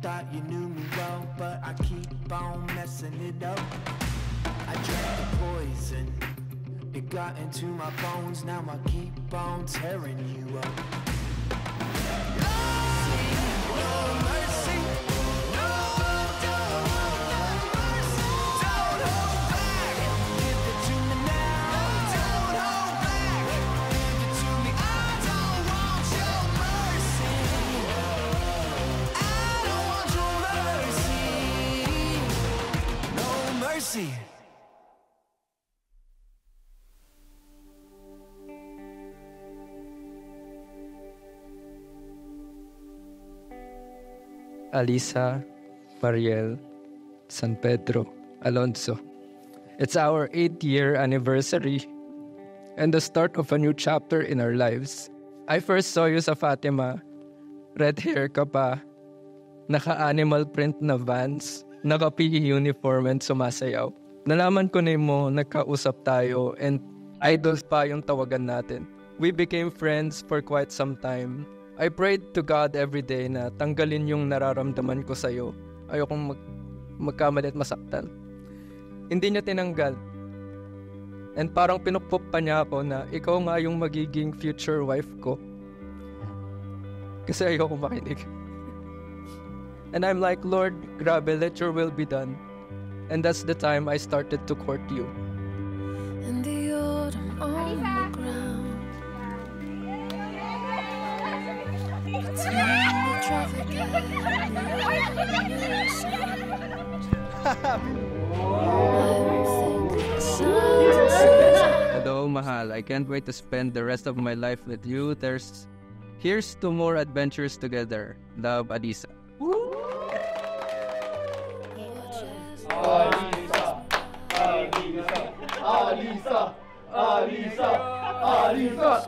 thought you knew me well, but I keep on messing it up. I drank the poison, it got into my bones. Now I keep on tearing you up. No mercy, no, don't mercy. Don't hold back, give it to me now. Don't hold back, give it to me. I don't want your mercy. I don't want your mercy. No mercy. Alisa, Mariel, San Pedro, Alonso. It's our 8th-year anniversary and the start of a new chapter in our lives. I first saw you sa Fatima. Red hair ka pa, naka-animal print na Vans, naka-PE uniform and sumasayaw. Nalaman ko na mo, nagkausap tayo and idols pa yung tawagan natin. We became friends for quite some time. I prayed to God every day na tanggalin yung nararamdaman ko sa'yo. Ayokong magkamali at masaktan. Hindi niya tinanggal. And parang pinukpok pa niya ako na ikaw nga yung magiging future wife ko. Kasi ayoko makinig. And I'm like, Lord, grabe, let your will be done. And that's the time I started to court you. In the autumn on the ground, between the traffic and Hello, Mahal. I can't wait to spend the rest of my life with you. Here's to more adventures together. Love, Alisa. Alisa! Alisa! Alisa!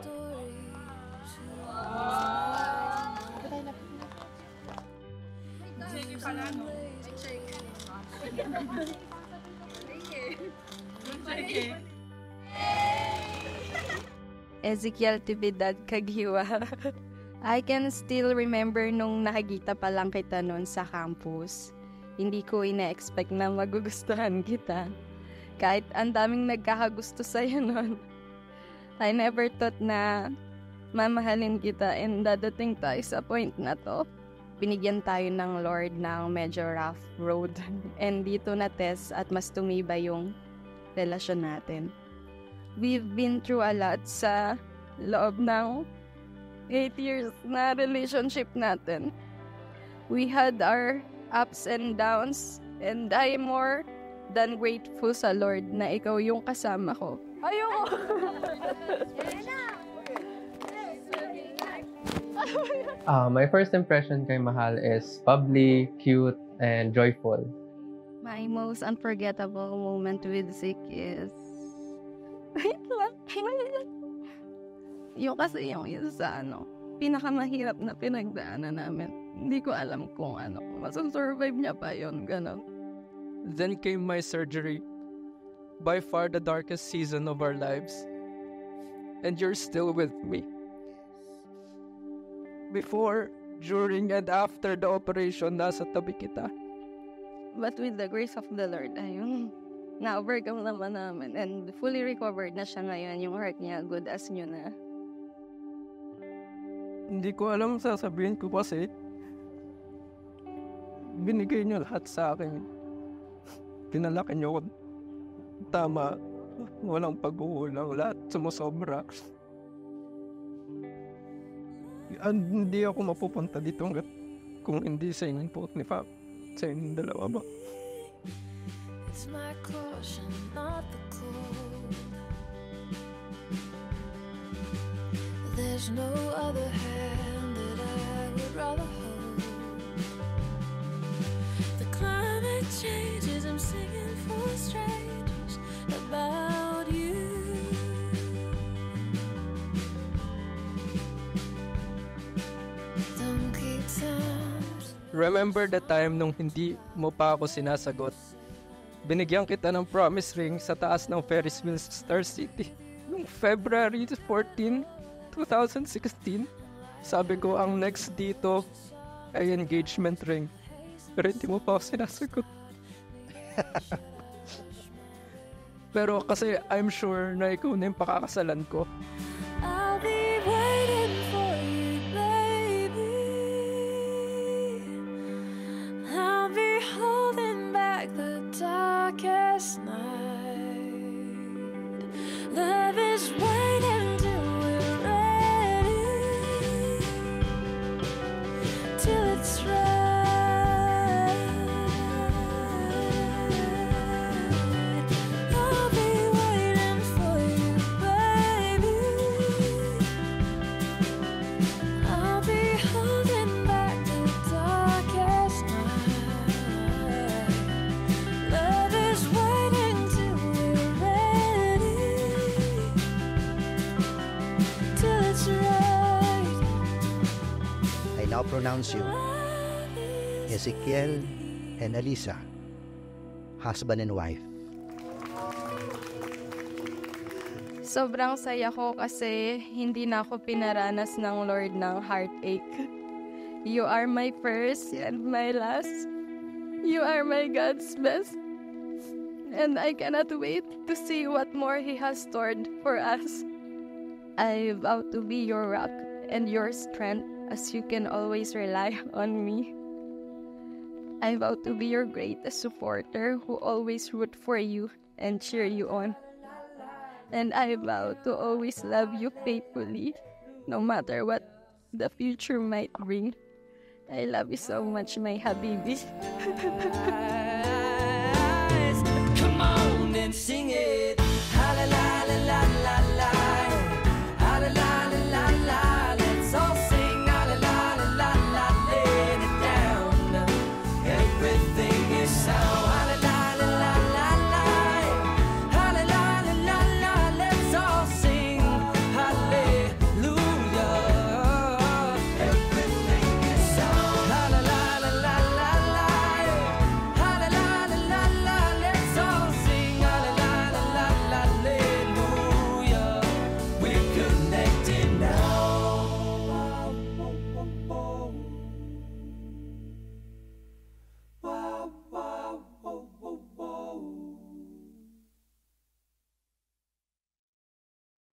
Ezekiel Tibidad Kaghiwa. I can still remember nung nakikita pa lang kita noon sa campus. Hindi ko ina-expect na magugustuhan kita. Kahit ang daming nagkakagusto sa'yo noon. I never thought na mamahalin kita and dadating tayo sa point na to. Binigyan tayo ng Lord ng medyo rough road. And dito na test at mas tumibay yung relasyon natin. We've been through a lot sa loob ng 8 years na relationship natin. We had our ups and downs and I'm more than grateful sa Lord na ikaw yung kasama ko. Ayoko! My first impression kay Mahal is bubbly, cute, and joyful. My most unforgettable moment with Zik is... Wait lang. Yung kasi yung isa sa pinakamahirap na pinagdaanan namin. Hindi ko alam kung masusurvive niya pa yun, gano'n. Then came my surgery. By far the darkest season of our lives. And you're still with me. Before, during, and after the operation, nasa tabi kita. But with the grace of the Lord, ayun, na-overcome naman namin. And fully recovered na siya ngayon. Yung heart niya, good as new na. Hindi ko alam sasabihin ko kasi binigay niyo lahat sa akin. Pinalaki niyo ko tama, walang paghuhulang, lahat sumusobra. Hindi ako mapupunta dito kung hindi sa inyong po ni Fab, sa inyong dalawa ba? It's my caution, not the cold. There's no other hand that I would rather hold. The climate changes, I'm singing for strangers about you. Don't keep time. Remember the time nung hindi mo pa ako sinasagot? Binigyan kita ng promise ring sa taas ng Ferris wheel sa Star City. Noong February 14, 2016, sabi ko ang next dito ay engagement ring. pero hindi mo pa ako sinasagot. Pero kasi I'm sure na ikaw na yung pakakasalan ko. I'll be waiting for you, baby. I'll be holding back the darkest night. Love is waiting till we're ready, till it's right. I'll be waiting for you, baby. I'll be holding back the darkest night. Love is waiting till we're ready, till it's right. I now pronounce you Ezekiel and Alisa, husband and wife. Sobrang saya ko kasi hindi na ako pinaranas ng Lord ng heartache. You are my first and my last. You are my God's best. And I cannot wait to see what more He has stored for us. I vow to be your rock and your strength as you can always rely on me. I vow to be your greatest supporter who always root for you and cheer you on. And I vow to always love you faithfully, no matter what the future might bring. I love you so much, my Habibi. Come on and sing it.